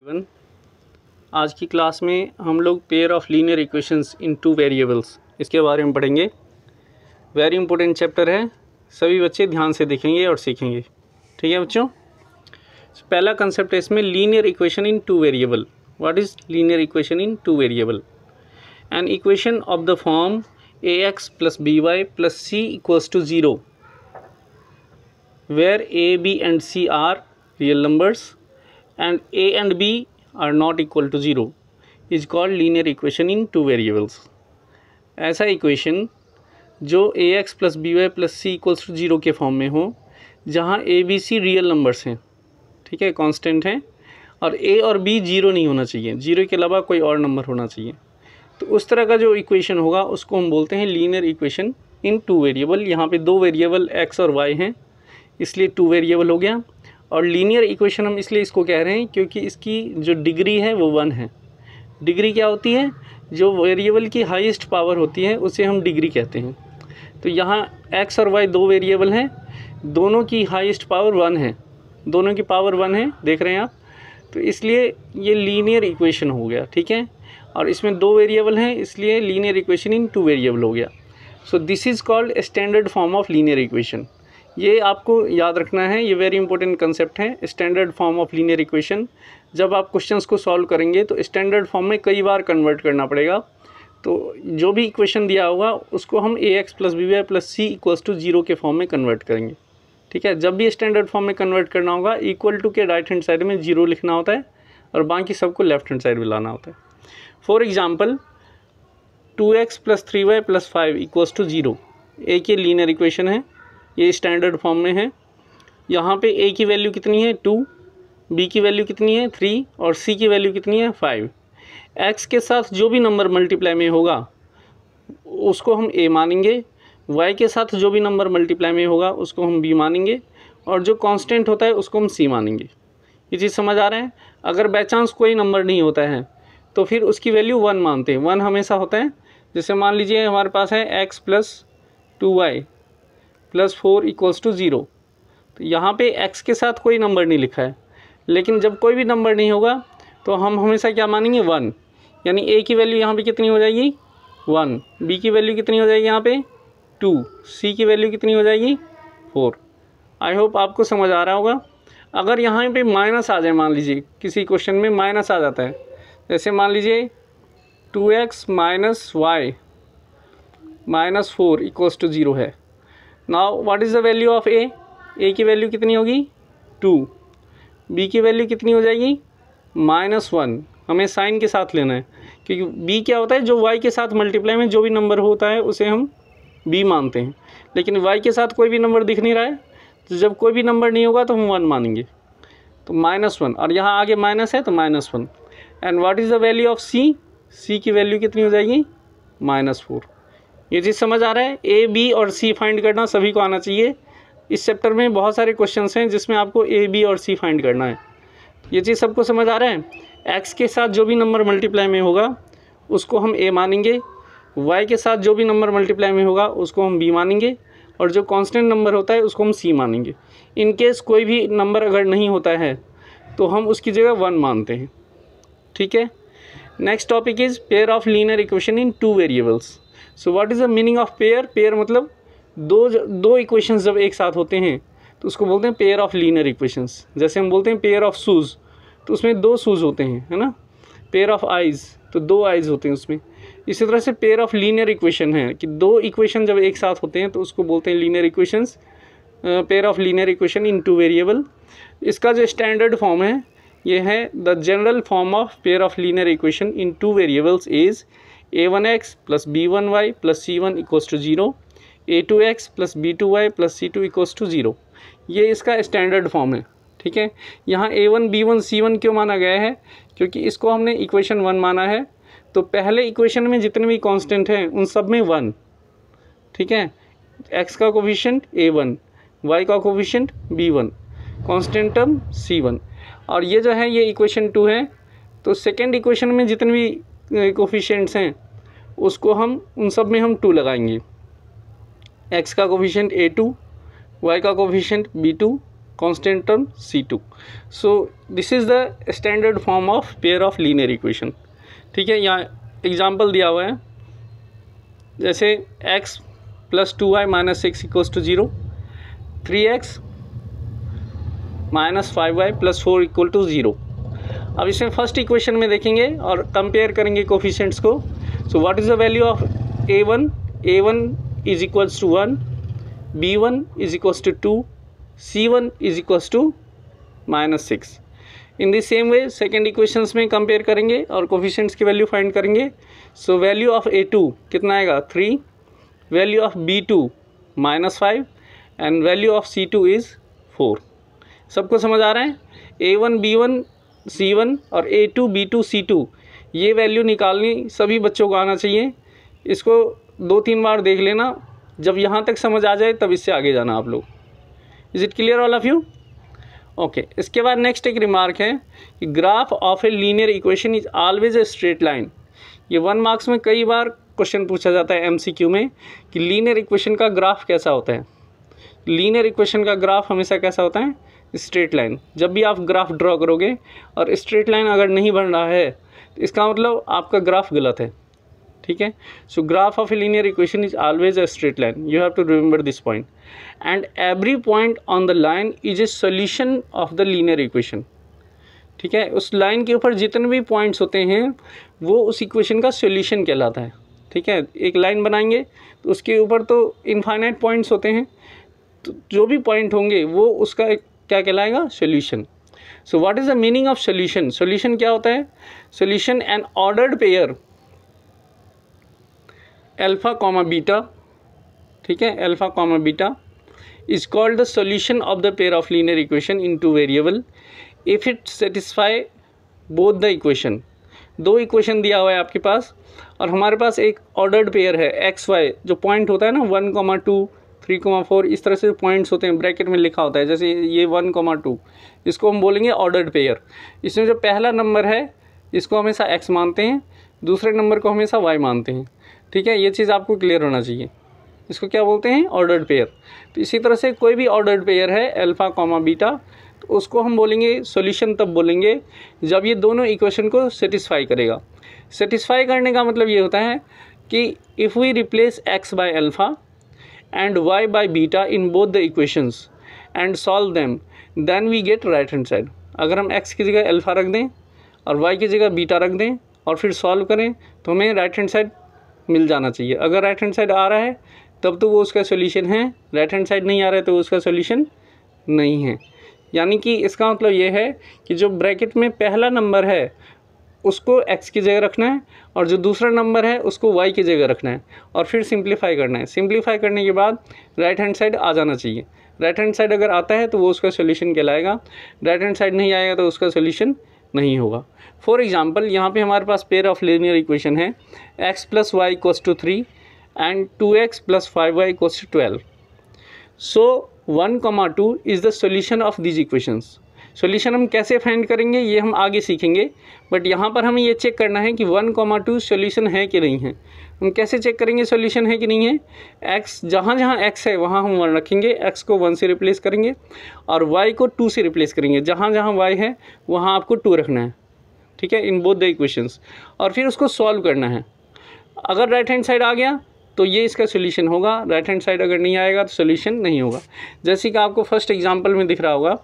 One आज की class में हम लोग pair of linear equations in two variables इसके बारे में पढ़ेंगे। वेरी इंपॉर्टेंट चैप्टर है, सभी बच्चे ध्यान से देखेंगे और सीखेंगे। ठीक है बच्चों, पहला कंसेप्ट है इसमें linear equation in two variable. What is linear equation in two variable? An equation of the form ax plus by plus c equals to 0 where a, b and c are real numbers and a and b are not equal to 0 is called linear equation in two variables। ऐसा equation जो ax plus by plus c equals to 0 के form में हो, जहाँ a, b, c real numbers हैं, ठीक है, constant हैं, और a और b जीरो नहीं होना चाहिए, जीरो के अलावा कोई और नंबर होना चाहिए। तो उस तरह का जो इक्वेशन होगा उसको हम बोलते हैं linear equation in two variable. यहाँ पे दो वेरिएबल x और y हैं, इसलिए टू वेरिएबल हो गया। और लीनियर इक्वेशन हम इसलिए इसको कह रहे हैं क्योंकि इसकी जो डिग्री है वो 1 है। डिग्री क्या होती है? जो वेरिएबल की हाईएस्ट पावर होती है उसे हम डिग्री कहते हैं। तो यहाँ x और y दो वेरिएबल हैं, दोनों की हाईएस्ट पावर 1 है, दोनों की पावर 1 है, देख रहे हैं आप। तो इसलिए ये लीनियर इक्वेशन हो गया, ठीक है। और इसमें दो वेरिएबल हैं, इसलिए linear equation in two variable हो गया। So this is called standard form of linear equation. ये आपको याद रखना है, ये वेरी इंपॉर्टेंट कंसेप्ट है, standard form of linear equation. जब आप क्वेश्चंस को सॉल्व करेंगे तो स्टैंडर्ड फॉर्म में कई बार कन्वर्ट करना पड़ेगा। तो जो भी इक्वेशन दिया होगा उसको हम ax plus b y plus c equals to 0 के फॉर्म में कन्वर्ट करेंगे, ठीक है। जब भी स्टैंडर्ड फॉर्म में कन्वर्ट करना होगा, इक्वल टू के राइट हैंड साइड में 0 लिखना होता है और बाकी सबको लेफ्ट हैंड साइड में लाना होता है। For example 2x plus 3y plus 5 equals to 0 ए की लीनियर इक्वेशन है, ये स्टैंडर्ड फॉर्म में है। यहाँ पे a की वैल्यू कितनी है 2, b की वैल्यू कितनी है 3 और c की वैल्यू कितनी है 5। x के साथ जो भी नंबर मल्टीप्लाई में होगा उसको हम a मानेंगे, y के साथ जो भी नंबर मल्टीप्लाई में होगा उसको हम b मानेंगे, और जो कांस्टेंट होता है उसको हम c मानेंगे। ये चीज़ समझ आ रहा है? अगर बाई चांस कोई नंबर नहीं होता है तो फिर उसकी वैल्यू 1 मानते हैं, 1 हमेशा होता है। जैसे मान लीजिए हमारे पास है x plus 2y plus 4 equals to 0। तो यहाँ पे x के साथ कोई नंबर नहीं लिखा है, लेकिन जब कोई भी नंबर नहीं होगा तो हम हमेशा क्या मानेंगे 1। यानी a की वैल्यू यहाँ पे कितनी हो जाएगी 1, b की वैल्यू कितनी हो जाएगी यहाँ पे 2, c की वैल्यू कितनी हो जाएगी 4। आई होप आपको समझ आ रहा होगा। अगर यहाँ पे माइनस आ जाए, मान लीजिए किसी क्वेश्चन में माइनस आ जाता है, जैसे मान लीजिए 2x minus y minus 4 equals to 0 है। Now what is the value of a? a की वैल्यू कितनी होगी 2, b की वैल्यू कितनी हो जाएगी -1। हमें साइन के साथ लेना है क्योंकि b क्या होता है, जो y के साथ मल्टीप्लाई में जो भी नंबर होता है उसे हम b मानते हैं, लेकिन y के साथ कोई भी नंबर दिख नहीं रहा है, तो जब कोई भी नंबर नहीं होगा तो हम 1 मानेंगे, तो -1, और यहाँ आगे माइनस है तो -1। And what is the value of c? c की वैल्यू कितनी हो जाएगी -4। ये चीज़ समझ आ रहा है? a, b और c फाइंड करना सभी को आना चाहिए। इस चैप्टर में बहुत सारे क्वेश्चंस हैं जिसमें आपको a, b और c फाइंड करना है। ये चीज़ सबको समझ आ रहा है? x के साथ जो भी नंबर मल्टीप्लाई में होगा उसको हम a मानेंगे, y के साथ जो भी नंबर मल्टीप्लाई में होगा उसको हम b मानेंगे, और जो कांस्टेंट नंबर होता है उसको हम c मानेंगे। इन केस कोई भी नंबर अगर नहीं होता है तो हम उसकी जगह 1 मानते हैं, ठीक है। Next topic is pair of linear equation in two variables. So what is the meaning of pair? Pair मतलब दो इक्वेशंस जब एक साथ होते हैं तो उसको बोलते हैं पेयर ऑफ लीनियर इक्वेशंस। जैसे हम बोलते हैं पेयर ऑफ शूज़, तो उसमें 2 शूज़ होते हैं, है ना। पेयर ऑफ आइज़, तो 2 आइज़ होते हैं उसमें। इसी तरह से पेयर ऑफ लीनियर इक्वेशन है कि 2 इक्वेशन जब एक साथ होते हैं तो उसको बोलते हैं linear equations, pair of linear equation in two variable. इसका जो स्टैंडर्ड फॉर्म है ये है the general form of pair of linear equation in two variables is a1x plus b1y plus c1 equals to 0, a2x plus b2y plus c2 equals to 0। ये इसका standard form है, ठीक है। यहाँ a1 b1 c1 क्यों माना गया है? क्योंकि इसको हमने इक्वेशन 1 माना है, तो पहले इक्वेशन में जितने भी कांस्टेंट हैं उन सब में 1, ठीक है। x का कोफिशिएंट a1, y का coefficient b1, constant term c1, और ये जो है ये इक्वेशन 2 है। तो सेकेंड इक्वेशन में जितने भी कोफिशिएंट्स हैं उसको हम उन सब में हम 2 लगाएंगे। x का कोफिशिएंट a2, y का coefficient b2, constant term C2। So this is the standard form of pair of linear equation. ठीक है, यहाँ एग्जांपल दिया हुआ है, जैसे x + 2y - 6 = 0, 3x - 5y + 4 = 0। अब इसमें फर्स्ट इक्वेशन में देखेंगे और कंपेयर करेंगे कोफिशिएंट्स को। So what is the value of a1 = 1, b1 = 2, c1 = -6। In the same way second equations में कंपेयर करेंगे और कोफिशिएंट्स की वैल्यू फाइंड करेंगे। सो वैल्यू ऑफ a2 कितना आएगा 3, value of b2 -5 and value of c2 is 4। सबको समझ आ रहा है? a1 b1 c1 और a2 b2 c2 ये वैल्यू निकालनी सभी बच्चों को आना चाहिए। इसको 2-3 बार देख लेना, जब यहाँ तक समझ आ जाए तब इससे आगे जाना आप लोग। Is it clear all of you? Okay, इसके बाद नेक्स्ट एक रिमार्क है कि graph of a linear equation is always a straight line. ये 1 मार्क्स में कई बार क्वेश्चन पूछा जाता है MCQ में कि लीनियर इक्वेशन का ग्राफ कैसा होता है। लीनियर इक्वेशन का ग्राफ हमेशा कैसा होता है? Straight line. जब भी आप ग्राफ ड्रॉ करोगे और स्ट्रेट लाइन अगर नहीं बन रहा है तो इसका मतलब आपका ग्राफ गलत है। ठीक है, so graph of a linear equation is always a straight line, you have to remember this point, and every point on the line is a solution of the linear equation. ठीक है, उस line के ऊपर जितने भी points होते हैं वो उस इक्वेशन का सोल्यूशन कहलाता है। ठीक है, एक लाइन बनाएंगे तो उसके ऊपर तो इनफाइनाइट पॉइंट्स होते हैं, तो जो भी पॉइंट होंगे वो उसका एक क्या कहलाएगा? Solution. So what is the meaning of solution? Solution क्या होता है? Solution N ordered pair alpha comma beta, ठीक है, alpha comma beta is called the solution of the pair of linear equation in two variable if it satisfy both the equation. दो equation दिया हुआ है आपके पास और हमारे पास एक ऑर्डर्ड पेयर है XY, जो पॉइंट होता है ना 1, 2, 3, 4, इस तरह से पॉइंट्स होते हैं, ब्रैकेट में लिखा होता है, जैसे ये 1, 2, इसको हम बोलेंगे ऑर्डर्ड पेयर। इसमें जो पहला नंबर है इसको हमेशा x मानते हैं, दूसरे नंबर को हमेशा y मानते हैं। ठीक है, ये चीज़ आपको क्लियर होना चाहिए। इसको क्या बोलते हैं? Ordered pair. तो इसी तरह से कोई भी ऑर्डर्ड पेयर है अल्फा कॉमा बीटा, तो उसको हम बोलेंगे सॉल्यूशन तब बोलेंगे जब ये दोनों इक्वेशन को सेटिस्फाई करेगा। सेटिस्फाई करने का मतलब ये होता है कि if we replace x by alpha and y by beta in both the equations and solve them then we get right hand side. अगर हम x की जगह अल्फ़ा रख दें और y की जगह बीटा रख दें और फिर सॉल्व करें तो हमें राइट हैंड साइड मिल जाना चाहिए। अगर राइट हैंड साइड आ रहा है तब तो वो उसका सोल्यूशन है, राइट हैंड साइड नहीं आ रहा है तो उसका सोल्यूशन नहीं है। यानी कि इसका मतलब ये है कि जो ब्रैकेट में पहला नंबर है उसको x की जगह रखना है और जो दूसरा नंबर है उसको y की जगह रखना है और फिर सिंप्लीफाई करना है। सिंप्लीफाई करने के बाद राइट हैंड साइड आ जाना चाहिए। राइट हैंड साइड अगर आता है तो वो उसका सोल्यूशन कहलाएगा, राइट हैंड साइड नहीं आएगा तो उसका सोल्यूशन नहीं होगा। फॉर एग्जांपल यहाँ पे हमारे पास पेयर ऑफ लीनियर इक्वेशन है x + y = 3 and 2x + 5y = 12। So 1, 2 is the solution of these equations. Solution हम कैसे फाइंड करेंगे ये हम आगे सीखेंगे, बट यहाँ पर हमें ये चेक करना है कि 1, 2 सोल्यूशन है कि नहीं है। हम कैसे चेक करेंगे सोल्यूशन है कि नहीं है? x जहाँ जहाँ x है वहाँ हम 1 रखेंगे, x को 1 से रिप्लेस करेंगे और y को 2 से रिप्लेस करेंगे। जहाँ जहाँ y है वहाँ आपको 2 रखना है। ठीक है, इन बोथ द इक्वेशंस, और फिर उसको सॉल्व करना है। अगर राइट हैंड साइड आ गया तो ये इसका सोल्यूशन होगा, राइट हैंड साइड अगर नहीं आएगा तो सोल्यूशन नहीं होगा। जैसे कि आपको फर्स्ट एग्जांपल में दिख रहा होगा,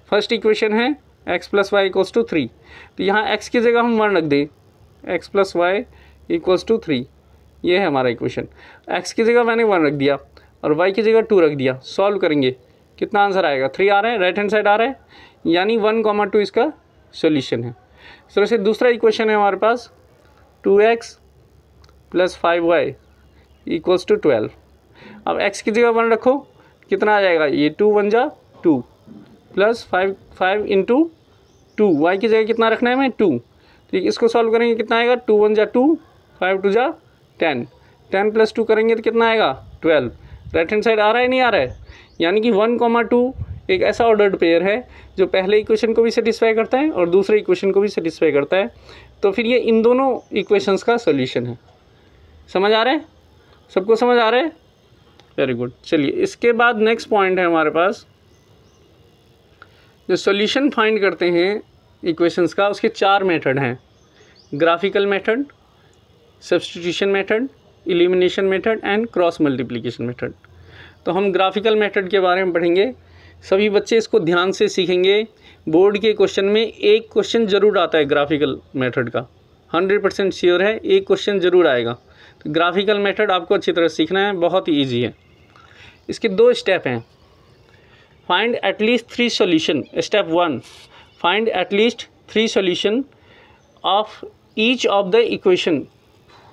फर्स्ट इक्वेशन है x + y = 3, तो यहाँ x की जगह हम 1 रख दें, x + y = 3, ये है हमारा इक्वेशन। x की जगह मैंने 1 रख दिया और y की जगह 2 रख दिया। सॉल्व करेंगे, कितना आंसर आएगा? 3 आ रहा है, राइट हैंड साइड आ रहा है, यानी 1, 2 इसका सोल्यूशन है। इस तरह से दूसरा इक्वेशन है हमारे पास 2x + 5y = 12। अब x की जगह 1 रखो, कितना आ जाएगा? ये 2 × 1 = 2 प्लस 5 × 2, y की जगह कितना रखना है हमें? 2। ठीक, इसको सॉल्व करेंगे कितना आएगा? 2 × 1 = 2, 5 × 2 = 10, 10 + 2 करेंगे तो कितना आएगा? 12। राइट हैंड साइड आ रहा है नहीं आ रहा है? यानी कि 1, 2 एक ऐसा ऑर्डर्ड पेयर है जो पहले इक्वेशन को भी सेटिस्फाई करता है और दूसरे इक्वेशन को भी सेटिस्फाई करता है, तो फिर ये इन दोनों इक्वेशंस का सोल्यूशन है। समझ आ रहा है? सबको समझ आ रहा है? Very good. चलिए इसके बाद नेक्स्ट पॉइंट है हमारे पास जो सॉल्यूशन फाइंड करते हैं इक्वेशंस का, उसके 4 मेथड हैं। Graphical method, substitution method, elimination method and cross multiplication method. तो हम ग्राफिकल मेथड के बारे में पढ़ेंगे। सभी बच्चे इसको ध्यान से सीखेंगे। बोर्ड के क्वेश्चन में एक क्वेश्चन ज़रूर आता है ग्राफिकल मेथड का, 100% श्योर है, एक क्वेश्चन ज़रूर आएगा। तो ग्राफिकल मेथड आपको अच्छी तरह सीखना है, बहुत ही ईजी है। इसके 2 स्टेप हैं। Find at least 3 solution. Step 1, find at least 3 solution of each of the equation,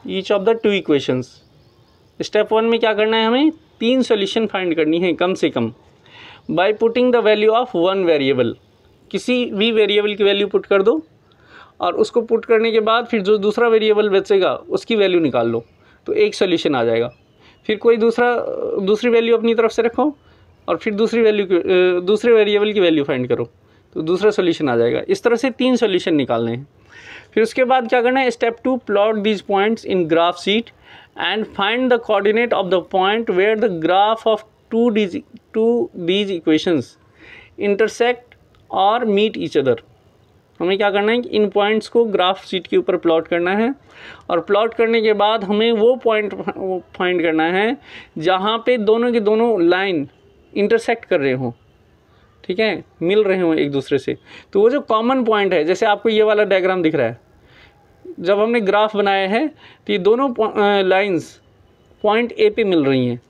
each of the 2 equations. Step 1 में क्या करना है, हमें 3 सॉल्यूशन फाइंड करनी है कम से कम, by putting the value of 1 variable. किसी भी वेरिएबल की वैल्यू पुट कर दो और उसको पुट करने के बाद फिर जो दूसरा वेरिएबल बचेगा उसकी वैल्यू निकाल लो, तो एक सॉल्यूशन आ जाएगा। फिर कोई दूसरी वैल्यू अपनी तरफ से रखो और फिर दूसरे वेरिएबल की वैल्यू फाइंड करो, तो दूसरा सॉल्यूशन आ जाएगा। इस तरह से 3 सॉल्यूशन निकालने हैं। फिर उसके बाद क्या करना है, step 2, plot these points in graph sheet and find the coordinate of the point where the graph of two these equations intersect or meet each other. हमें क्या करना है कि इन पॉइंट्स को ग्राफ शीट के ऊपर प्लॉट करना है और प्लॉट करने के बाद हमें वो पॉइंट फाइंड करना है जहाँ पे दोनों के दोनों लाइन इंटरसेक्ट कर रहे हों, ठीक है, मिल रहे हों एक दूसरे से। तो वो जो कॉमन पॉइंट है, जैसे आपको ये वाला डायग्राम दिख रहा है, जब हमने ग्राफ बनाया है तो ये दोनों लाइंस पॉइंट ए पे मिल रही हैं।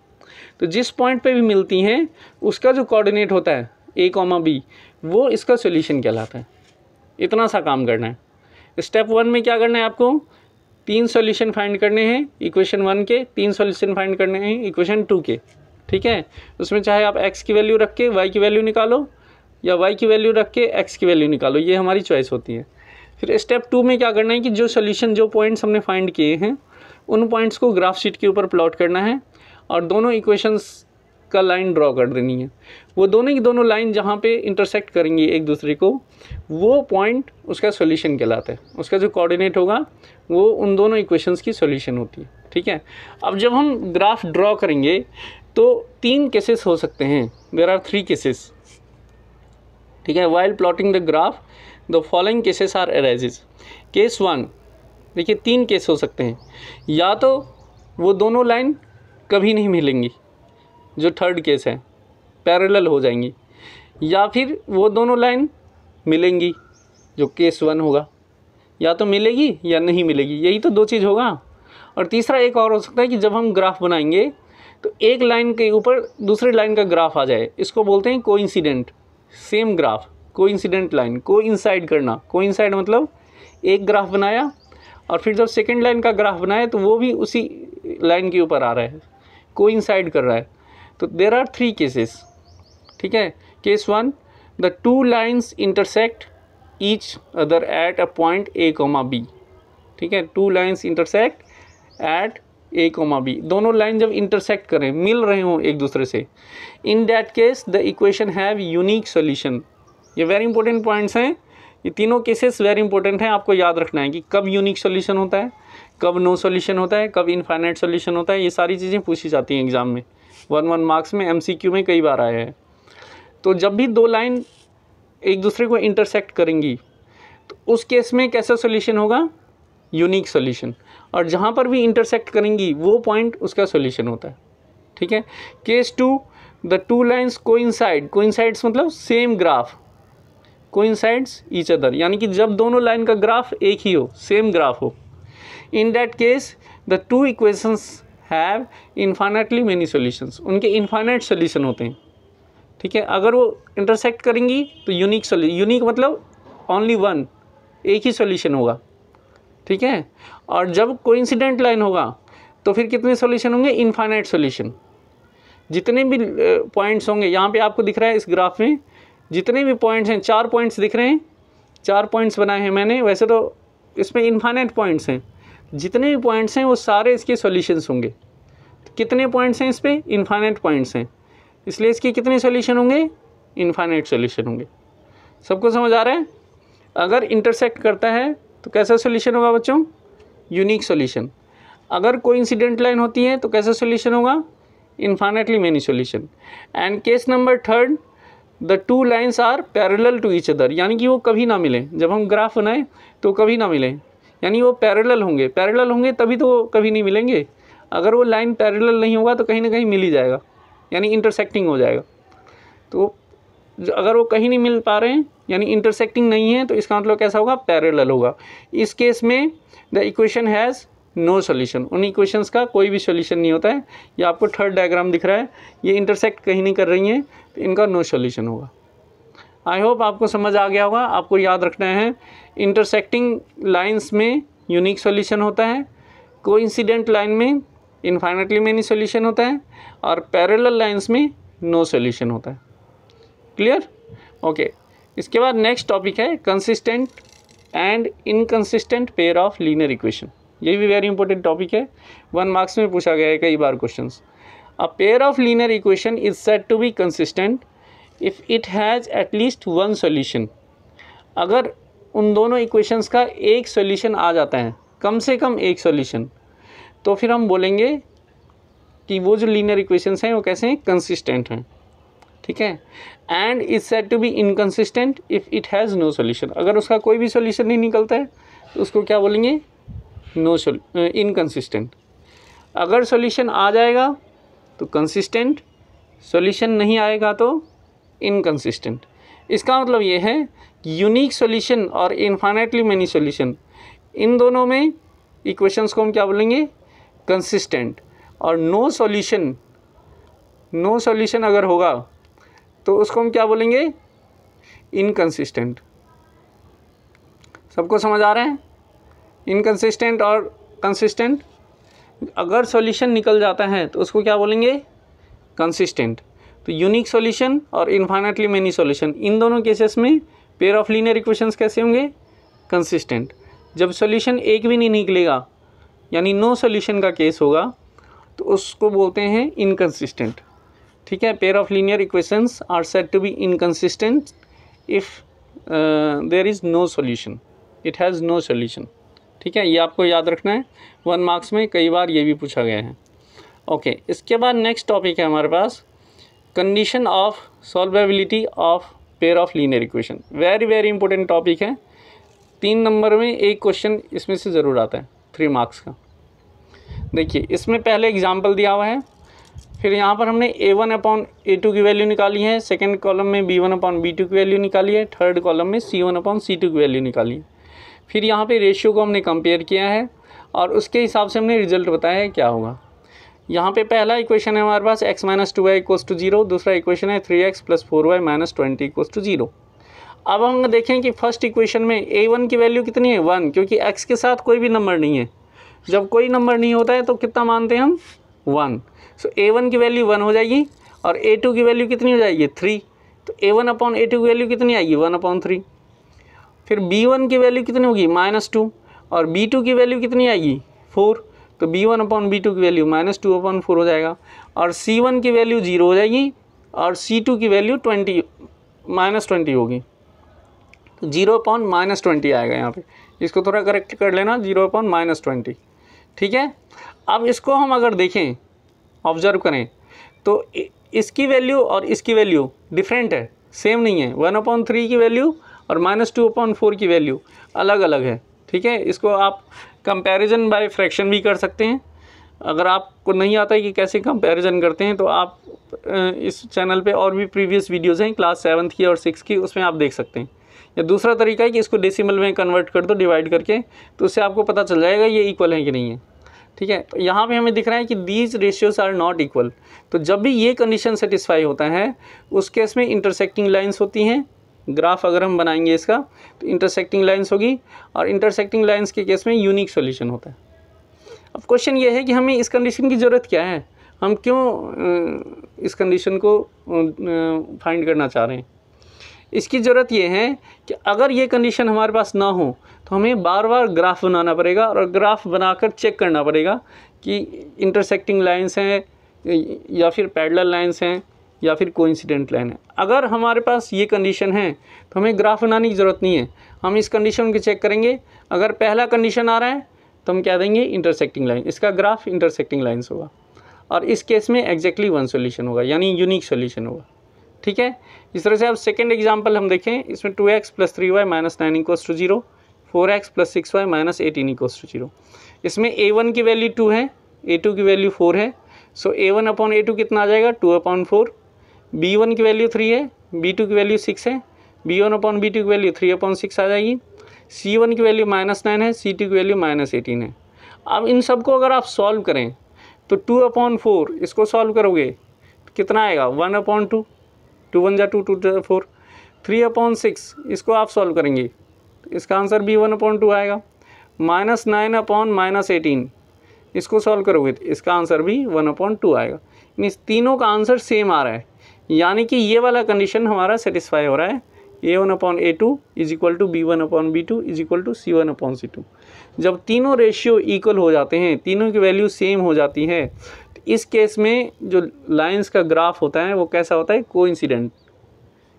तो जिस पॉइंट पे भी मिलती हैं उसका जो कोऑर्डिनेट होता है a, b, वो इसका सॉल्यूशन कहलाता है। इतना सा काम करना है। स्टेप 1 में क्या करना है, आपको 3 सॉल्यूशन फाइंड करने हैं इक्वेशन 1 के, 3 सॉल्यूशन फाइंड करने हैं इक्वेशन 2 के, ठीक है। उसमें चाहे आप x की वैल्यू रख के y की वैल्यू निकालो या y की वैल्यू रख के x की वैल्यू निकालो, ये हमारी चॉइस होती है। फिर स्टेप 2 में क्या करना है कि जो सॉल्यूशन, जो पॉइंट्स हमने फाइंड किए हैं उन पॉइंट्स को ग्राफ शीट के ऊपर प्लॉट करना है और दोनों इक्वेशंस का लाइन ड्रॉ कर देनी है। वो दोनों की दोनों लाइन जहाँ पे इंटरसेक्ट करेंगी एक दूसरे को, वो पॉइंट उसका सॉल्यूशन कहलाता है। उसका जो कोऑर्डिनेट होगा वो उन दोनों इक्वेशंस की सॉल्यूशन होती है, ठीक है। अब जब हम ग्राफ ड्रॉ करेंगे तो 3 केसेस हो सकते हैं। देयर आर 3 केसेस, ठीक है। While plotting the graph the following cases are arises. Case 1, देखिए 3 केस हो सकते हैं। या तो वो दोनों लाइन कभी नहीं मिलेंगी, जो थर्ड केस है, पैरेलल हो जाएंगी, या फिर वो दोनों लाइन मिलेंगी, जो केस 1 होगा। या तो मिलेगी या नहीं मिलेगी, यही तो 2 चीज़ होगा। और तीसरा एक और हो सकता है कि जब हम ग्राफ बनाएंगे तो एक लाइन के ऊपर दूसरी लाइन का ग्राफ आ जाए, इसको बोलते हैं coincident. Same graph, coincident line, coincide करना। कोइंसाइड मतलब एक ग्राफ बनाया और फिर जब सेकेंड लाइन का ग्राफ बनाया तो वो भी उसी लाइन के ऊपर आ रहा है, कोइंसाइड कर रहा है। तो देयर आर 3 केसेस, ठीक है। Case 1, the 2 lines intersect each other at a point a, b, ठीक है। 2 lines intersect at a, b, दोनों लाइन जब इंटरसेक्ट करें, मिल रहे हों एक दूसरे से, in that case the equation have unique solution. ये वेरी इंपॉर्टेंट पॉइंट्स हैं, ये तीनों केसेस वेरी इंपॉर्टेंट हैं। आपको याद रखना है कि कब यूनिक सॉल्यूशन होता है, कब नो सॉल्यूशन होता है, कब इनफाइनाइट सॉल्यूशन होता है। ये सारी चीज़ें पूछी जाती हैं एग्जाम में, 1 मार्क्स में, MCQ में कई बार आया है। तो जब भी 2 लाइन एक दूसरे को इंटरसेक्ट करेंगी तो उस केस में कैसा सॉल्यूशन होगा, यूनिक सॉल्यूशन। और जहाँ पर भी इंटरसेक्ट करेंगी वो पॉइंट उसका सॉल्यूशन होता है, ठीक है। Case 2, the 2 lines coincide. Coincides मतलब same graph, coincides each other, यानी कि जब दोनों लाइन का ग्राफ एक ही हो, सेम ग्राफ हो। In that case the 2 equations have infinitely many solutions. उनके इन्फाइनाइट सॉल्यूशन होते हैं, ठीक है। अगर वो इंटरसेक्ट करेंगी तो यूनिक सॉल्यूशन, यूनिक मतलब ओनली 1, एक ही सॉल्यूशन होगा, ठीक है। और जब कोइंसिडेंट लाइन होगा तो फिर कितने सॉल्यूशन होंगे, इन्फाइनाइट सॉल्यूशन। जितने भी पॉइंट्स होंगे, यहाँ पे आपको दिख रहा है इस ग्राफ में जितने भी पॉइंट्स हैं, 4 पॉइंट्स दिख रहे हैं, 4 पॉइंट्स बनाए हैं मैंने। वैसे तो इसमें इन्फाइनाइट पॉइंट्स हैं, जितने भी पॉइंट्स हैं वो सारे इसके सॉल्यूशंस होंगे। तो कितने पॉइंट्स हैं इस पर, इन्फाइनाइट पॉइंट्स हैं, इसलिए इसके कितने सॉल्यूशन होंगे, इन्फाइनाइट सॉल्यूशन होंगे। सबको समझ आ रहा है। अगर इंटरसेक्ट करता है तो कैसा सॉल्यूशन होगा बच्चों, यूनिक सॉल्यूशन। अगर कोइंसिडेंट लाइन होती है तो कैसा सॉल्यूशन होगा, infinitely many solution. And case number 3, the two lines are parallel to each other, यानी कि वो कभी ना मिलें। जब हम ग्राफ बनाएं तो कभी ना मिलें, यानी वो पैरेलल होंगे। पैरेलल होंगे तभी तो वो कभी नहीं मिलेंगे। अगर वो लाइन पैरेलल नहीं होगा तो कहीं ना कहीं मिल ही जाएगा, यानी इंटरसेक्टिंग हो जाएगा। तो अगर वो कहीं नहीं मिल पा रहे हैं यानी इंटरसेक्टिंग नहीं है, तो इसका मतलब कैसा होगा, पैरेलल होगा। इस केस में the equation has no solution, उन इक्वेशंस का कोई भी सोल्यूशन नहीं होता है। ये आपको थर्ड डायग्राम दिख रहा है, ये इंटरसेक्ट कहीं नहीं कर रही हैं, तो इनका नो सोल्यूशन होगा। आई होप आपको समझ आ गया होगा। आपको याद रखना है, इंटरसेक्टिंग लाइंस में यूनिक सोल्यूशन होता है, कोइंसिडेंट लाइन में इनफाइनाइटली मेनी सोल्यूशन होता है, और पैरेलल लाइंस में नो सोल्यूशन होता है। क्लियर? ओके। इसके बाद नेक्स्ट टॉपिक है consistent and inconsistent pair of linear equation. ये भी वेरी इंपॉर्टेंट टॉपिक है, 1 मार्क्स में पूछा गया है कई बार questions. A pair of linear equation is said to be consistent if it has at least one solution. अगर उन दोनों इक्वेशंस का एक सोल्यूशन आ जाता है, कम से कम एक सोल्यूशन, तो फिर हम बोलेंगे कि वो जो लीनियर इक्वेशंस हैं वो कैसे हैं, कंसिस्टेंट हैं। ठीक है। And is said to be inconsistent if it has no solution. अगर उसका कोई भी सोल्यूशन नहीं निकलता है तो उसको क्या बोलेंगे, इनकंसिस्टेंट। अगर सॉल्यूशन आ जाएगा तो कंसिस्टेंट, सॉल्यूशन नहीं आएगा तो इनकंसिस्टेंट। इसका मतलब ये है कि यूनिक सॉल्यूशन और इनफाइनाइटली मेनी सॉल्यूशन, इन दोनों में इक्वेशंस को हम क्या बोलेंगे, कंसिस्टेंट। और नो सॉल्यूशन अगर होगा तो उसको हम क्या बोलेंगे, इनकंसिस्टेंट। सबको समझ आ रहा है? इनकंसिस्टेंट और कंसिस्टेंट। अगर सॉल्यूशन निकल जाता है तो उसको क्या बोलेंगे, कंसिस्टेंट। तो यूनिक सॉल्यूशन और इनफाइनाइटली मेनी सॉल्यूशन, इन दोनों केसेस में पेयर ऑफ लीनियर इक्वेशंस कैसे होंगे, कंसिस्टेंट। जब सॉल्यूशन एक भी नहीं निकलेगा यानी नो सॉल्यूशन का केस होगा तो उसको बोलते हैं इनकंसिस्टेंट। ठीक है। Pair of linear equations are said to be inconsistent if there is no solution, it has no solution. ठीक है, ये आपको याद रखना है, 1 मार्क्स में कई बार ये भी पूछा गया है। ओके। इसके बाद नेक्स्ट टॉपिक है हमारे पास condition of solvability of pair of linear equation. Very important topic है, 3 नंबर में एक क्वेश्चन इसमें से ज़रूर आता है, 3 मार्क्स का। देखिए, इसमें पहले एग्जाम्पल दिया हुआ है, फिर यहाँ पर हमने a1/a2 की वैल्यू निकाली है, सेकेंड कॉलम में b1/b2 की वैल्यू निकाली है, थर्ड कॉलम में c1/c2 की वैल्यू निकाली है। फिर यहाँ पे रेशियो को हमने कंपेयर किया है और उसके हिसाब से हमने रिजल्ट बताया है क्या होगा। यहाँ पे पहला इक्वेशन है हमारे पास x - 2y = 0, दूसरा इक्वेशन है 3x + 4y - 20 = 0। अब हम देखें कि फर्स्ट इक्वेशन में a1 की वैल्यू कितनी है, 1, क्योंकि x के साथ कोई भी नंबर नहीं है। जब कोई नंबर नहीं होता है तो कितना मानते हैं हम, 1। सो a1 की वैल्यू 1 हो जाएगी और a2 की वैल्यू कितनी हो जाएगी, 3। तो a1/a2 की वैल्यू कितनी आएगी, 1/3। फिर b1 की वैल्यू कितनी होगी, -2, और b2 की वैल्यू कितनी आएगी, 4। तो b1/b2 की वैल्यू -2/4 हो जाएगा, और c1 की वैल्यू 0 हो जाएगी और c2 की वैल्यू -20 होगी। तो 0/-20 आएगा यहाँ पे, इसको थोड़ा करेक्ट कर लेना, 0/-20। ठीक है। अब इसको हम अगर देखें, ऑब्जर्व करें, तो इसकी वैल्यू और इसकी वैल्यू डिफरेंट है, सेम नहीं है। 1/3 की वैल्यू और -2/4 की वैल्यू अलग अलग है। ठीक है। इसको आप कंपैरिजन बाय फ्रैक्शन भी कर सकते हैं। अगर आपको नहीं आता है कि कैसे कंपैरिजन करते हैं तो आप इस चैनल पे और भी प्रीवियस वीडियोज़ हैं क्लास 7th की और 6th की, उसमें आप देख सकते हैं। या दूसरा तरीका है कि इसको डेसिमल में कन्वर्ट कर दो, डिवाइड करके, तो उससे आपको पता चल जाएगा ये इक्वल है कि नहीं है। ठीक है। तो यहाँ पे हमें दिख रहा है कि these ratios are not equal. तो जब भी ये कंडीशन सेटिस्फाई होता है उस केस में इंटरसेक्टिंग लाइन्स होती हैं। ग्राफ अगर हम बनाएंगे इसका तो इंटरसेक्टिंग लाइन्स होगी, और इंटरसेक्टिंग लाइन्स के केस में यूनिक सॉल्यूशन होता है। अब क्वेश्चन ये है कि हमें इस कंडीशन की ज़रूरत क्या है, हम क्यों इस कंडीशन को फाइंड करना चाह रहे हैं। इसकी ज़रूरत ये है कि अगर ये कंडीशन हमारे पास ना हो तो हमें बार बार ग्राफ बनाना पड़ेगा, और ग्राफ बनाकर चेक करना पड़ेगा कि इंटरसेक्टिंग लाइन्स हैं या फिर पैरेलल लाइन्स हैं या फिर कोइंसिडेंट लाइन है। अगर हमारे पास ये कंडीशन है तो हमें ग्राफ बनाने की ज़रूरत नहीं है, हम इस कंडीशन को चेक करेंगे। अगर पहला कंडीशन आ रहा है तो हम क्या देंगे, इंटरसेक्टिंग लाइन, इसका ग्राफ इंटरसेक्टिंग लाइन्स होगा, और इस केस में एग्जैक्टली 1 सोल्यूशन होगा, यानी यूनिक सोल्यूशन होगा। ठीक है। इस तरह से अब सेकेंड एग्जाम्पल हम देखें, इसमें 2x + 3y - 9 = 0, 4x + 6y - 18 = 0। इसमें a1 की वैल्यू 2 है, a2 की वैल्यू 4 है, सो a1/a2 कितना आ जाएगा 2/4। b1 की वैल्यू 3 है, b2 की वैल्यू 6 है, b1/b2 की वैल्यू 3/6 आ जाएगी। c1 की वैल्यू -9 है, c2 की वैल्यू -18 है। अब इन सब को अगर आप सॉल्व करें तो 2/4 इसको सॉल्व करोगे तो कितना आएगा 1/2, 2 1 जा 2, 2 जा 4। 3/6 इसको आप सॉल्व करेंगे तो इसका आंसर भी 1/2 आएगा। -9/-18 इसको सॉल्व करोगे तो इसका आंसर भी 1/2 आएगा। इन तीनों का आंसर सेम आ रहा है, यानी कि ये वाला कंडीशन हमारा सेटिस्फाई हो रहा है। a1/a2 = b1/b2 = c1/c2। जब तीनों रेशियो इक्वल हो जाते हैं, तीनों की वैल्यू सेम हो जाती है, तो इस केस में जो लाइंस का ग्राफ होता है वो कैसा होता है,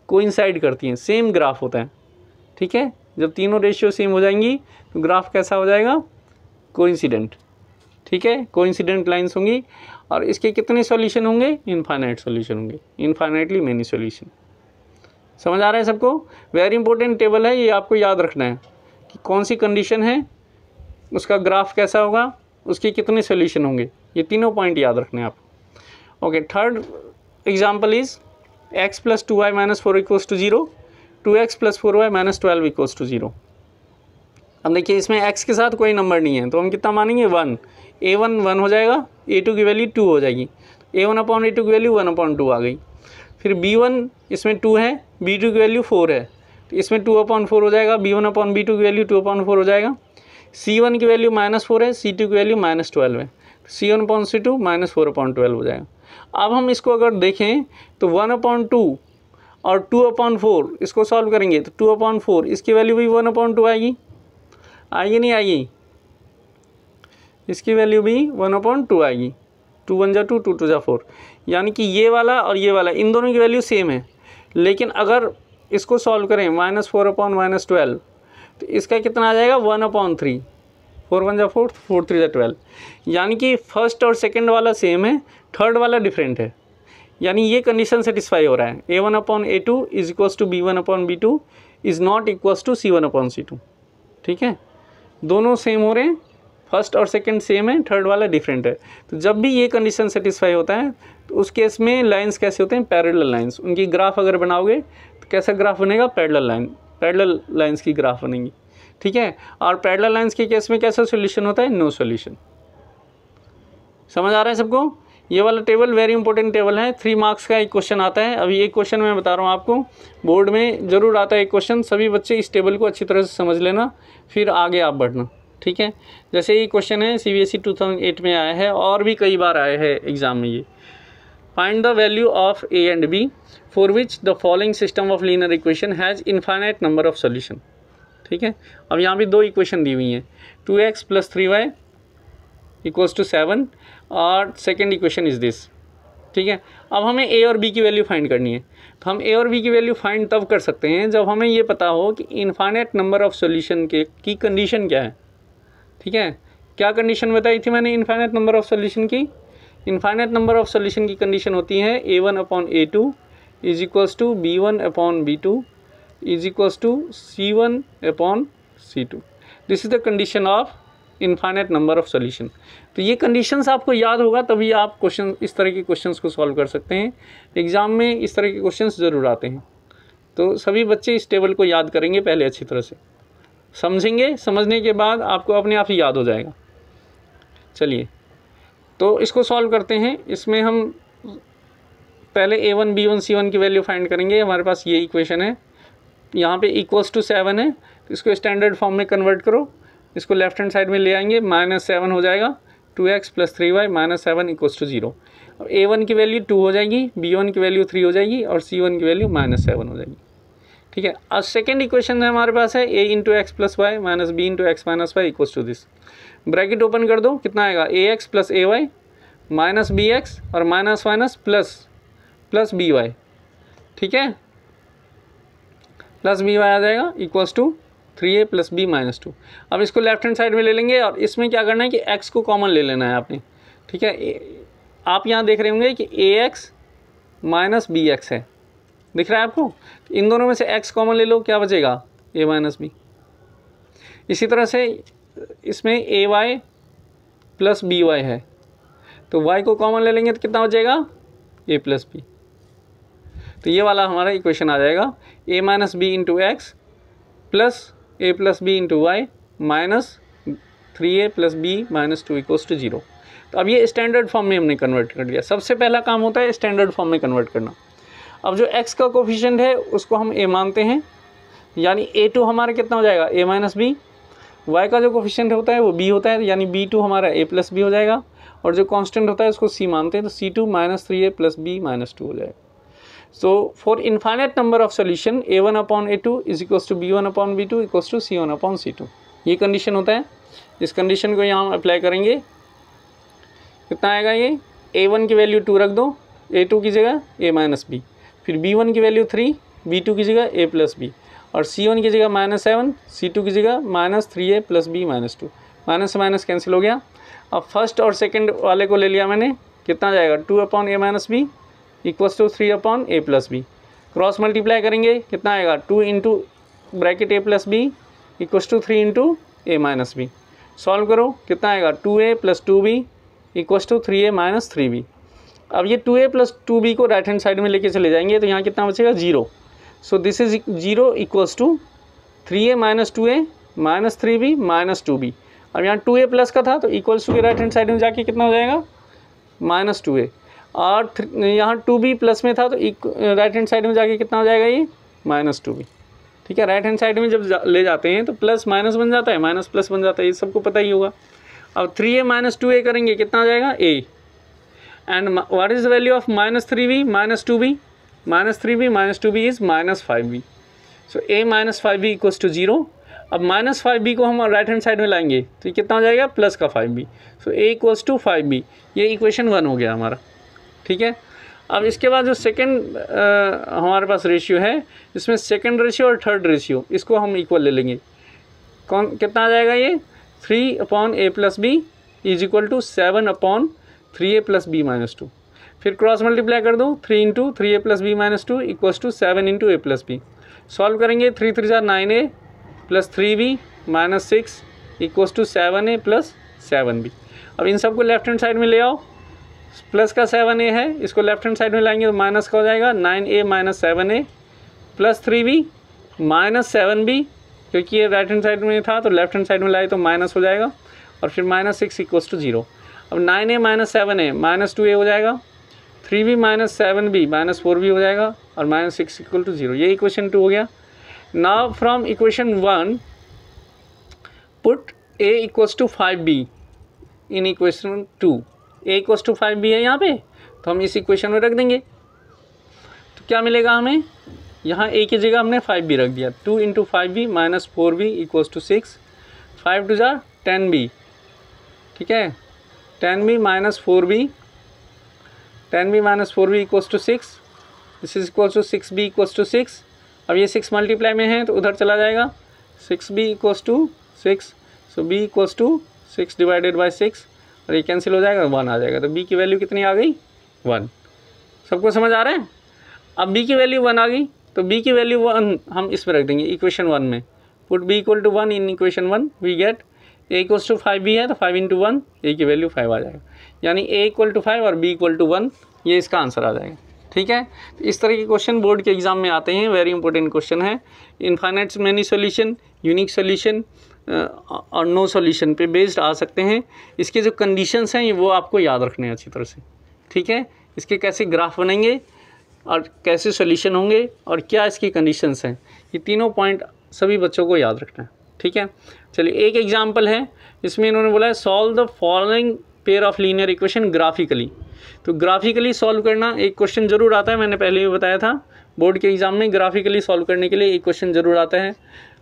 कोइंसाइड करती हैं, सेम ग्राफ होता है। ठीक है, जब तीनों रेशियो सेम हो जाएंगी तो ग्राफ कैसा हो जाएगा, कोइंसिडेंट। ठीक है, कोइंसिडेंट लाइंस होंगी। और इसके कितने सॉल्यूशन होंगे, इनफाइनाइट सॉल्यूशन होंगे, इनफाइनाइटली मेनी सॉल्यूशन। समझ आ रहा है सबको? वेरी इंपॉर्टेंट टेबल है, ये आपको याद रखना है कि कौन सी कंडीशन है, उसका ग्राफ कैसा होगा, उसके कितने सॉल्यूशन होंगे, ये तीनों पॉइंट याद रखने हैं आप। Okay, third example is x + 2y - 4 = 0, 2x + 4y - 12 = 0। अब देखिए इसमें x के साथ कोई नंबर नहीं है तो हम कितना मानेंगे 1, a1 1 हो जाएगा, a2 की वैल्यू 2 हो जाएगी, a1/a2 की वैल्यू 1/2 आ गई। फिर b1 इसमें 2 है, b2 की वैल्यू 4 है तो इसमें 2/4 हो जाएगा, b1/b2 की वैल्यू 2/4 हो जाएगा। c1 की वैल्यू -4 है, c2 की वैल्यू -12 है, c1/c2 -4/12 हो जाएगा। अब हम इसको अगर देखें तो 1/2 और 2/4 इसको सॉल्व करेंगे तो 2/4 इसकी वैल्यू भी 1/2 आएगी, नहीं आएगी, इसकी वैल्यू भी 1/2 आएगी। 2 1 जा 2, 2 2 जा 4, यानी कि ये वाला और ये वाला इन दोनों की वैल्यू सेम है। लेकिन अगर इसको सॉल्व करें -4/-12 तो इसका कितना आ जाएगा 1/3, 4 1 जा 4, 4 3 जा 12, यानी कि फर्स्ट और सेकंड वाला सेम है, थर्ड वाला डिफरेंट है। यानी ये कंडीशन सेटिस्फाई हो रहा है, a1/a2 = b1/b2 is not equal to c1/c2। ठीक है, दोनों सेम हो रहे हैं, फर्स्ट और सेकंड सेम है, थर्ड वाला डिफरेंट है। तो जब भी ये कंडीशन सेटिस्फाई होता है तो उस केस में लाइंस कैसे होते हैं, पैरेलल लाइंस। उनकी ग्राफ अगर बनाओगे तो कैसा ग्राफ बनेगा, पैरेलल लाइंस की ग्राफ बनेगी। ठीक है, और पैरेलल लाइंस के केस में कैसा सोल्यूशन होता है, नो सोल्यूशन। समझ आ रहा है सबको? ये वाला टेबल वेरी इंपॉर्टेंट टेबल है, 3 मार्क्स का एक क्वेश्चन आता है। अभी एक क्वेश्चन मैं बता रहा हूँ आपको, बोर्ड में ज़रूर आता है एक क्वेश्चन। सभी बच्चे इस टेबल को अच्छी तरह से समझ लेना, फिर आगे आप बढ़ना। ठीक है, जैसे ये क्वेश्चन है CBSE 2008 में आया है और भी कई बार आया है एग्जाम में ये। Find the value of a and b for which the following system of linear equation has infinite number of solution. ठीक है, अब यहाँ भी 2 इक्वेशन दी हुई हैं, 2x + 3y = 7 और सेकेंड इक्वेशन इज़ दिस। ठीक है, अब हमें a और b की वैल्यू फाइंड करनी है। तो हम a और b की वैल्यू फाइंड तब कर सकते हैं जब हमें ये पता हो कि इनफाइनाइट नंबर ऑफ सॉल्यूशन की कंडीशन क्या है। ठीक है, क्या कंडीशन बताई थी मैंने इनफाइनाइट नंबर ऑफ सॉल्यूशन की? इनफाइनाइट नंबर ऑफ सॉल्यूशन की कंडीशन होती है a1/a2 = b1/b2 = c1/c2। This is the condition of infinite number of solution. तो ये कंडीशंस आपको याद होगा तभी आप क्वेश्चन इस तरह के क्वेश्चंस को सॉल्व कर सकते हैं। एग्ज़ाम में इस तरह के क्वेश्चंस ज़रूर आते हैं, तो सभी बच्चे इस टेबल को याद करेंगे पहले अच्छी तरह से, समझेंगे, समझने के बाद आपको अपने आप ही याद हो जाएगा। चलिए तो इसको सॉल्व करते हैं। इसमें हम पहले a1 b1 c1 की वैल्यू फाइंड करेंगे। हमारे पास ये इक्वेशन है, यहाँ पे = 7 है, तो इसको स्टैंडर्ड फॉर्म में कन्वर्ट करो, इसको लेफ्ट हैंड साइड में ले आएंगे, -7 हो जाएगा, 2x + 3y - 7 = 0। अब a1 की वैल्यू 2 हो जाएगी, b1 की वैल्यू 3 हो जाएगी और c1 की वैल्यू -7 हो जाएगी। ठीक है, अब सेकेंड इक्वेशन हमारे पास है a × x + y - b × x - y = this. Bracket open कर दो, कितना आएगा ax + ay - bx और माइनस प्लस by। ठीक है, प्लस by आ जाएगा = 3a + b - 2। अब इसको लेफ्ट हैंड साइड में ले लेंगे और इसमें क्या करना है कि x को कॉमन ले लेना है आपने। ठीक है, आप यहाँ देख रहे होंगे कि ax - bx है, दिख रहा है आपको? इन दोनों में से x कॉमन ले लो, क्या बचेगा? a minus b. इसी तरह से इसमें a y plus b y है, तो y को कॉमन ले लेंगे तो कितना बचेगा? a plus b. तो ये वाला हमारा इक्वेशन आ जाएगा a minus b into x plus a plus b into y minus 3a plus b minus 2 equals to 0। तो अब ये स्टैंडर्ड फॉर्म में हमने कन्वर्ट कर दिया। सबसे पहला काम होता है स्टैंडर्ड फॉर्म में कन्वर्ट करना। अब जो x का कोफिशिएंट है उसको हम a मानते हैं, यानी a2 हमारा कितना हो जाएगा? a minus B. y का जो कोफिशिएंट होता है वो b होता है, यानी b2 हमारा a प्लस बी हो जाएगा, और जो कांस्टेंट होता है उसको c मानते हैं, तो c2 minus 3a plus b minus 2 हो जाएगा। So for infinite number of solution a1 upon a2 is equals to b1 upon b2 equals to c1 upon c2, ये कंडीशन होता है। इस कंडीशन को यहाँ अप्लाई करेंगे, कितना आएगा? ये a1 की वैल्यू 2 रख दो, a2 की जगह a माइनस बी, फिर b1 की वैल्यू 3, b2 की जगह a प्लस बी, और c1 की जगह माइनस 7, c2 की जगह minus 3a plus b minus 2। Minus से माइनस कैंसिल हो गया। अब फर्स्ट और सेकंड वाले को ले लिया मैंने, कितना जाएगा? 2 upon a minus b equals to 3 upon a plus b. Cross multiply करेंगे, कितना आएगा? 2 into bracket a plus b equals to 3 into a minus b. Solve करो, कितना आएगा? 2a plus 2b equals to 3a minus 3b। अब ये 2a plus 2b को right hand side में लेके चले जाएंगे, तो यहाँ कितना बचेगा? 0। So this is 0 equals to 3a minus 2a minus 3b minus 2b। अब यहाँ 2a प्लस का था तो इक्वल्स टू के राइट हैंड साइड में जाके कितना हो जाएगा? माइनस 2a, और यहाँ 2b प्लस में था तो राइट हैंड साइड में जाके कितना हो जाएगा? ये माइनस 2b। ठीक है, राइट हैंड साइड में जब ले जाते हैं तो प्लस माइनस बन जाता है, माइनस प्लस बन जाता है, ये सबको पता ही होगा। अब 3a माइनस 2a करेंगे, कितना आ जाएगा? a। And what is the value of minus 3b minus 2b? Minus 3b minus 2b is minus 5b। So a minus 5b equals to 0। अब माइनस 5b को हम राइट हैंड साइड में लाएंगे तो ये कितना हो जाएगा? प्लस का 5b। So a equals to 5b। ये इक्वेशन 1 हो गया हमारा। ठीक है, अब इसके बाद जो सेकंड हमारे पास रेशियो है, इसमें सेकंड रेशियो और थर्ड रेशियो इसको हम इक्वल ले लेंगे। कौन कितना आ जाएगा? ये 3 upon a plus b is equal to 7 upon 3a plus b minus 2। फिर क्रॉस मल्टीप्लाई कर दो, 3 into 3a plus b minus 2 equals to 7 into a plus b. Solve करेंगे, 3 3 जा 9a plus 3b minus 6 equals to 7a plus 7b। अब इन सबको left hand side में ले आओ, प्लस का 7a है, इसको लेफ्ट हैंड साइड में लाएंगे तो माइनस का हो जाएगा 9a minus 7a plus 3b minus 7b, क्योंकि ये राइट हैंड साइड में था तो लेफ्ट हैंड साइड में लाए तो माइनस हो जाएगा, और फिर माइनस 6 इक्वल्स टू 0। अब 9a minus 7a minus 2a हो जाएगा, 3b minus 7b minus 4b हो जाएगा, और माइनस 6 इक्वल टू 0। ये इक्वेशन 2 हो गया। Now from equation 1 put a equals to 5b in equation 2। a equals to 5b है यहाँ पे, तो हम इस इक्वेशन में रख देंगे। तो क्या मिलेगा हमें? यहाँ a की जगह हमने 5b रख दिया। 2 into 5b minus 4b equals to 6, 5 two जा 10b। ठीक है, 10b minus 4b, 10b minus 4b equals to 6, this is equals to 6b equals to 6। अब ये 6 मल्टीप्लाई में है तो उधर चला जाएगा, 6b equals to 6, so b equals to 6 divided by 6, और ये कैंसिल हो जाएगा, 1 आ जाएगा। तो b की वैल्यू कितनी आ गई? 1। सबको समझ आ रहा है? अब b की वैल्यू 1 आ गई, तो b की वैल्यू 1 हम इसमें रख देंगे इक्वेशन 1 में। Put b equal to 1 in equation 1, we get a equals to 5b है तो 5 इंटू 1, a की वैल्यू 5 आ जाएगा, यानी a इक्वल टू 5 और b इक्वल टू 1, ये इसका आंसर आ जाएगा। ठीक है, तो इस तरह के क्वेश्चन बोर्ड के एग्जाम में आते हैं, वेरी इंपॉर्टेंट क्वेश्चन है। Infinite many solution, unique solution और नो सॉल्यूशन पे बेस्ड आ सकते हैं। इसके जो कंडीशंस हैं वो आपको याद रखने हैं अच्छी तरह से। ठीक है, इसके कैसे ग्राफ बनेंगे और कैसे सॉल्यूशन होंगे और क्या इसकी कंडीशंस हैं, ये तीनों पॉइंट सभी बच्चों को याद रखना है। ठीक है, चलिए एक एग्जांपल है, इसमें इन्होंने बोला है solve the following pair of linear equation graphically. तो ग्राफिकली सॉल्व करना एक क्वेश्चन ज़रूर आता है, मैंने पहले भी बताया था बोर्ड के एग्ज़ाम में ग्राफिकली सॉल्व करने के लिए एक क्वेश्चन ज़रूर आता है,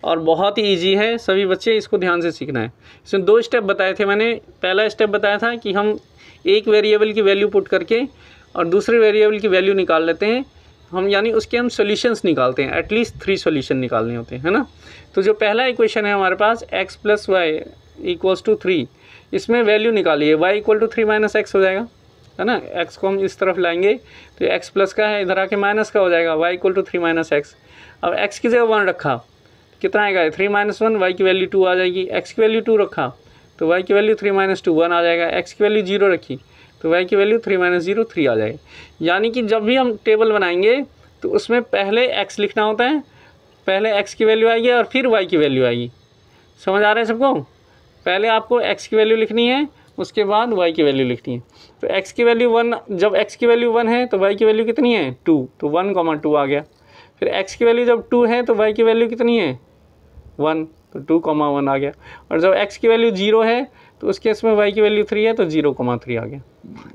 और बहुत ही ईजी है, सभी बच्चे इसको ध्यान से सीखना है। इसमें 2 स्टेप बताए थे मैंने। पहला स्टेप बताया था कि हम एक वेरिएबल की वैल्यू पुट करके और दूसरे वेरिएबल की वैल्यू निकाल लेते हैं हम, यानी उसके हम सॉल्यूशंस निकालते हैं, एटलीस्ट 3 सॉल्यूशन निकालने होते हैं, है ना। तो जो पहला इक्वेशन है हमारे पास x plus y equals to 3, इसमें वैल्यू निकालिए, y equal to 3 minus x हो जाएगा। है ना, x को हम इस तरफ लाएंगे तो x प्लस का है, इधर आके माइनस का हो जाएगा, y equal to 3 minus x. अब x की जगह 1 रखा, कितना आएगा 3 माइनस 1, y की वैल्यू 2 आ जाएगी। x की वैल्यू 2 रखा तो y की वैल्यू 3 माइनस 2 1 आ जाएगा। x की वैल्यू 0 रखी तो y की वैल्यू 3 माइनस 0 3 आ जाएगी। यानी कि जब भी हम टेबल बनाएंगे तो उसमें पहले x लिखना होता है, पहले x की वैल्यू आएगी और फिर y की वैल्यू आएगी। समझ आ रहा है सबको? पहले आपको x की वैल्यू लिखनी है, उसके बाद y की वैल्यू लिखनी है। तो x की वैल्यू 1, जब x की वैल्यू 1 है तो y की वैल्यू कितनी है 2, तो 1, 2 आ गया। फिर x की वैल्यू जब 2 है तो y की वैल्यू कितनी है 1, तो 2, 1 आ गया। और जब x की वैल्यू 0 है तो उस केस में y की वैल्यू 3 है तो 0, 3 आ गया।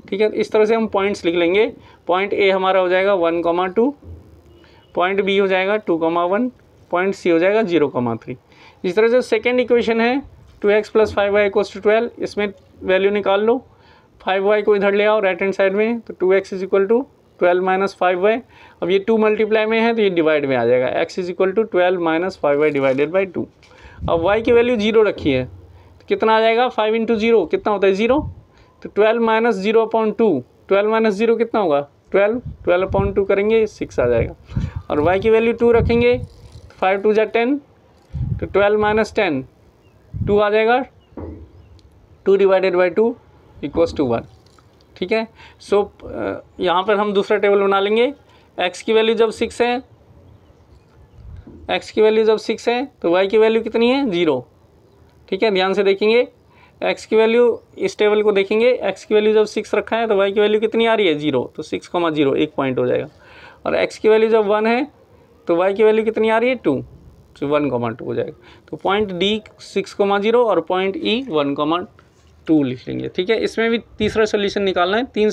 ठीक है, इस तरह से हम पॉइंट्स लिख लेंगे। पॉइंट A हमारा हो जाएगा 1, 2, पॉइंट B हो जाएगा 2, 1, पॉइंट C हो जाएगा 0, 3। इस तरह से सेकेंड इक्वेशन है 2x + 5y = 12, इसमें वैल्यू निकाल लो। 5y को इधर ले आओ राइट हैंड साइड में, तो 2x = 12 - 5y। अब ये 2 मल्टीप्लाई में है तो ये डिवाइड में आ जाएगा, x = 12 - 5y / 2। अब y की वैल्यू 0 रखी है तो कितना आ जाएगा 5 × 0 कितना होता है 0, तो 12 - 0/2, 12 - 0 कितना होगा 12, 12/2 करेंगे 6 आ जाएगा। और y की वैल्यू 2 रखेंगे, 5 × 2 = 10, तो 12 - 10 2 आ जाएगा, 2 / 2 = 1। ठीक है, सो यहाँ पर हम दूसरा टेबल बना लेंगे। x की वैल्यू जब 6 है, x की वैल्यू जब 6 है तो y की वैल्यू कितनी है 0। ठीक है, ध्यान से देखेंगे, x की वैल्यू इस टेबल को देखेंगे, x की वैल्यू जब 6 रखा है तो y की वैल्यू कितनी आ रही है 0, तो 6, 0 1 पॉइंट हो जाएगा। और x की वैल्यू जब 1 है तो y की वैल्यू कितनी आ रही है 2, तो 1, 2 हो जाएगा। तो पॉइंट D 6, 0 और पॉइंट E 1, 2 लिख लेंगे। ठीक है, इसमें भी तीसरा सोल्यूशन निकालना है, तीन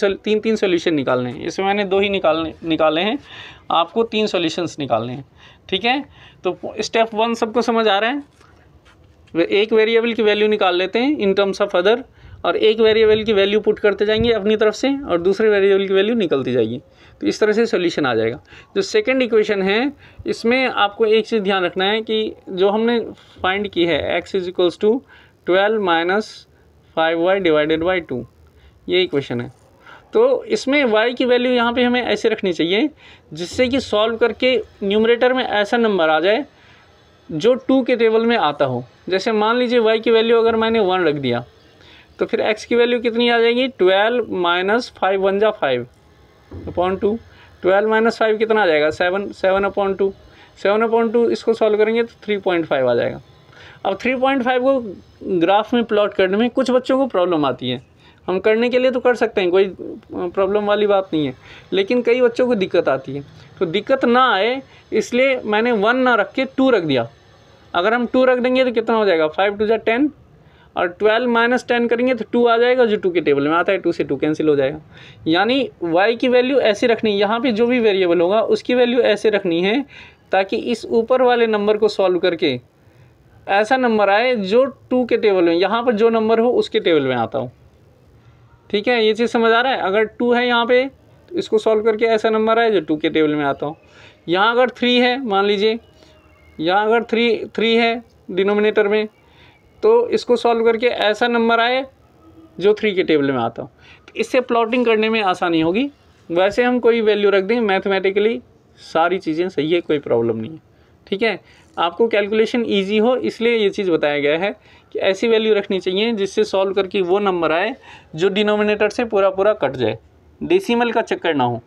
सोल्यूशन निकालने हैं। इसमें मैंने 2 ही निकाले हैं, आपको 3 सोल्यूशंस निकालने हैं। ठीक है, तो स्टेप 1 सबको समझ आ रहा है। एक वेरिएबल की वैल्यू निकाल लेते हैं इन टर्म्स ऑफ अदर, और एक वेरिएबल की वैल्यू पुट करते जाएंगे अपनी तरफ से और दूसरे वेरिएबल की वैल्यू निकलती जाएगी, तो इस तरह से सोल्यूशन आ जाएगा। जो सेकंड इक्वेशन है इसमें आपको एक चीज़ ध्यान रखना है कि जो हमने फाइंड की है x = 12 - 5y / 2, ये इक्वेशन है। तो इसमें y की वैल्यू यहाँ पे हमें ऐसे रखनी चाहिए जिससे कि सॉल्व करके न्यूमरेटर में ऐसा नंबर आ जाए जो 2 के टेबल में आता हो। जैसे मान लीजिए y की वैल्यू अगर मैंने 1 रख दिया तो फिर x की वैल्यू कितनी आ जाएगी 12 - 5 1 × 5/2, 12 - 5 कितना आ जाएगा 7/2, 7/2 इसको सॉल्व करेंगे तो 3.5 आ जाएगा। अब 3.5 को ग्राफ में प्लॉट करने में कुछ बच्चों को प्रॉब्लम आती है, हम करने के लिए तो कर सकते हैं, कोई प्रॉब्लम वाली बात नहीं है, लेकिन कई बच्चों को दिक्कत आती है। तो दिक्कत ना आए इसलिए मैंने 1 ना रख के 2 रख दिया। अगर हम 2 रख देंगे तो कितना हो जाएगा 5 × 2 = 10, और 12 - 10 करेंगे तो 2 आ जाएगा, जो 2 के टेबल में आता है, 2 से 2 कैंसिल हो जाएगा। यानी y की वैल्यू ऐसे रखनी है, यहाँ पे जो भी वेरिएबल होगा उसकी वैल्यू ऐसे रखनी है ताकि इस ऊपर वाले नंबर को सॉल्व करके ऐसा नंबर आए जो 2 के टेबल में, यहाँ पर जो नंबर हो उसके टेबल में आता हो। ठीक है, ये चीज़ समझ आ रहा है। अगर 2 है यहाँ पे तो इसको सॉल्व करके ऐसा नंबर आए जो 2 के टेबल में आता हो। यहाँ अगर 3 है, मान लीजिए यहाँ अगर 3 है डिनोमिनेटर में, तो इसको सॉल्व करके ऐसा नंबर आए जो 3 के टेबल में आता हो। तो इससे प्लॉटिंग करने में आसानी होगी। वैसे हम कोई वैल्यू रख दें, मैथमेटिकली सारी चीज़ें सही है, कोई प्रॉब्लम नहीं है। ठीक है, आपको कैलकुलेशन इजी हो इसलिए ये चीज़ बताया गया है कि ऐसी वैल्यू रखनी चाहिए जिससे सॉल्व करके वो नंबर आए जो डिनोमिनेटर से पूरा कट जाए, डेसिमल का चक्कर ना हो।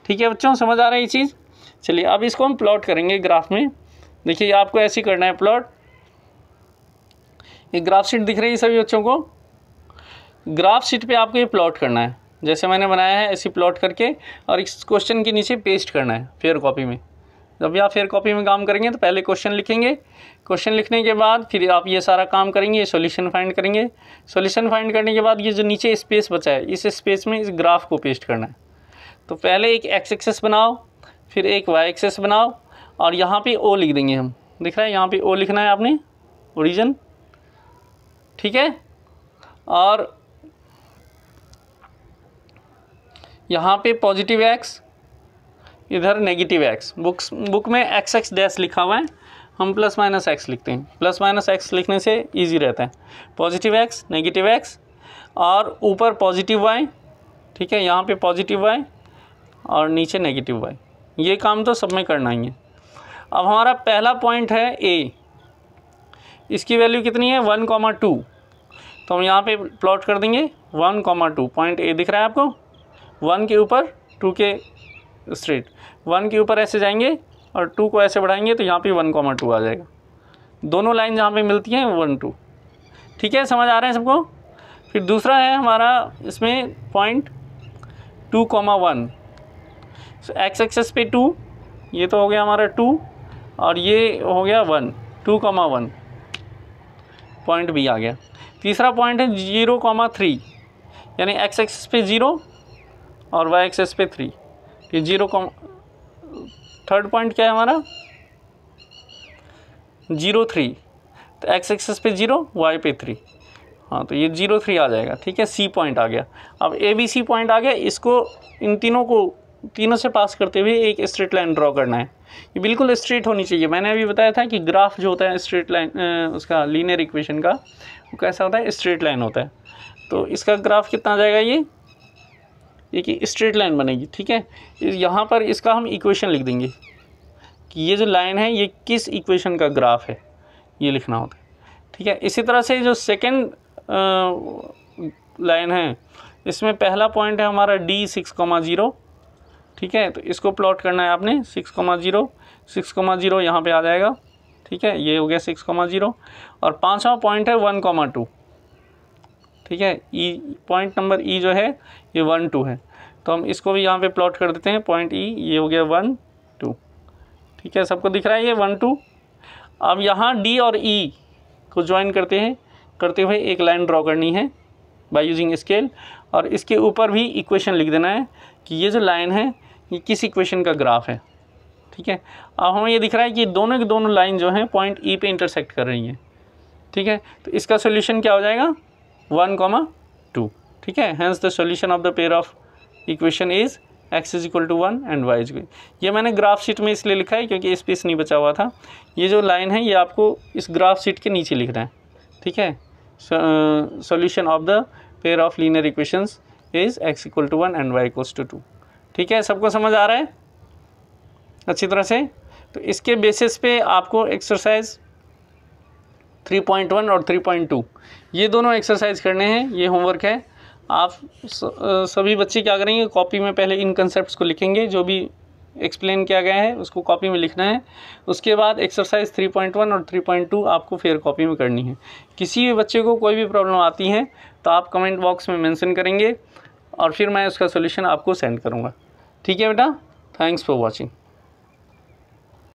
ठीक है बच्चों, समझ आ रहा है ये चीज़। चलिए अब इसको हम प्लॉट करेंगे ग्राफ में। देखिए आपको ऐसे करना है प्लॉट। ये ग्राफ शीट दिख रही है सभी बच्चों को। ग्राफ शीट पे आपको ये प्लॉट करना है, जैसे मैंने बनाया है ऐसे प्लॉट करके, और इस क्वेश्चन के नीचे पेस्ट करना है फेयर कॉपी में। जब आप फेयर कॉपी में काम करेंगे तो पहले क्वेश्चन लिखेंगे, क्वेश्चन लिखने के बाद फिर आप ये सारा काम करेंगे, सॉल्यूशन फाइंड करेंगे। सॉल्यूशन फाइंड करने के बाद ये जो नीचे स्पेस बचा है इस स्पेस में इस ग्राफ को पेस्ट करना है। तो पहले एक एक्स एक्सेस बनाओ, फिर एक वाई एक्सेस बनाओ, और यहाँ पे ओ लिख देंगे हम। दिख रहा है यहाँ पे ओ लिखना है आपने, ओरिजिन। ठीक है, और यहाँ पे पॉजिटिव एक्स, इधर नेगेटिव एक्स। बुक में एक्स एक्स डैश लिखा हुआ है, हम प्लस माइनस एक्स लिखते हैं। प्लस माइनस एक्स लिखने से इजी रहता है। पॉजिटिव एक्स, नेगेटिव एक्स, और ऊपर पॉजिटिव वाई, ठीक है, यहाँ पे पॉजिटिव y और नीचे नेगेटिव y। ये काम तो सब में करना ही है। अब हमारा पहला पॉइंट है a, इसकी वैल्यू कितनी है 1,2, तो हम यहाँ पे प्लॉट कर देंगे 1,2। पॉइंट a दिख रहा है आपको, 1 के ऊपर 2 के स्ट्रेट, 1 के ऊपर ऐसे जाएंगे और 2 को ऐसे बढ़ाएंगे तो यहाँ पे 1,2 आ जाएगा। दोनों लाइन जहाँ पे मिलती हैं 1, 2। ठीक है, समझ आ रहा है सबको। फिर दूसरा है हमारा इसमें पॉइंट 2,1, एक्स एक्सेस पे 2, ये तो हो गया हमारा 2 और ये हो गया 1, 2,1 पॉइंट बी आ गया। तीसरा पॉइंट है 0,3, यानी एक्स एक्सेस पे 0 और वाई एक्सेस पे 3, ये 0। थर्ड पॉइंट क्या है हमारा 0,3, तो एक्स एक्सेस पे 0, वाई पे 3, हाँ तो ये 0,3 आ जाएगा। ठीक है, सी पॉइंट आ गया। अब ए बी सी पॉइंट आ गया, इसको इन तीनों से पास करते हुए एक स्ट्रेट लाइन ड्रॉ करना है। ये बिल्कुल स्ट्रेट होनी चाहिए। मैंने अभी बताया था कि ग्राफ जो होता है स्ट्रेट लाइन, उसका लीनियर इक्वेशन का, वो कैसा होता है, स्ट्रेट लाइन होता है। तो इसका ग्राफ कितना आ जाएगा, ये कि स्ट्रेट लाइन बनेगी। ठीक है, यहाँ पर इसका हम इक्वेशन लिख देंगे कि ये जो लाइन है ये किस इक्वेशन का ग्राफ है, ये लिखना होता है। ठीक है, इसी तरह से जो सेकंड लाइन है, इसमें पहला पॉइंट है हमारा D 6,0। ठीक है, तो इसको प्लॉट करना है आपने 6,0 यहाँ पे आ जाएगा। ठीक है, ये हो गया 6,0 और पांचवा पॉइंट है 1,2। ठीक है, ई पॉइंट नंबर ई जो है ये 1, 2 है, तो हम इसको भी यहाँ पे प्लॉट कर देते हैं। पॉइंट ई ये हो गया 1, 2। ठीक है, सबको दिख रहा है ये 1, 2। अब यहाँ डी और ई को ज्वाइन करते हुए एक लाइन ड्रॉ करनी है बाय यूजिंग स्केल, और इसके ऊपर भी इक्वेशन लिख देना है कि ये जो लाइन है ये किस इक्वेशन का ग्राफ है। ठीक है, अब हमें ये दिख रहा है कि दोनों की दोनों लाइन जो हैं पॉइंट ई पे इंटरसेक्ट कर रही हैं। ठीक है, तो इसका सोल्यूशन क्या हो जाएगा 1,2। ठीक है, hence the solution of the pair of equation is x = 1 and y = 1। ये मैंने ग्राफ शीट में इसलिए लिखा है क्योंकि स्पेस नहीं बचा हुआ था। ये जो लाइन है ये आपको इस ग्राफ शीट के नीचे लिखना है। ठीक है, solution of the pair of linear equations is x = 1 and y = 2। ठीक है, सबको समझ आ रहा है अच्छी तरह से। तो इसके बेसिस पे आपको एक्सरसाइज 3.1 और 3.2 ये दोनों एक्सरसाइज करने हैं। ये होमवर्क है। आप सभी बच्चे क्या करेंगे, कॉपी में पहले इन कंसेप्ट्स को लिखेंगे, जो भी एक्सप्लेन किया गया है उसको कॉपी में लिखना है। उसके बाद एक्सरसाइज 3.1 और 3.2 आपको फिर कॉपी में करनी है। किसी भी बच्चे को कोई भी प्रॉब्लम आती है तो आप कमेंट बॉक्स में मेंशन करेंगे और फिर मैं उसका सोल्यूशन आपको सेंड करूँगा। ठीक है बेटा, थैंक्स फॉर वॉचिंग।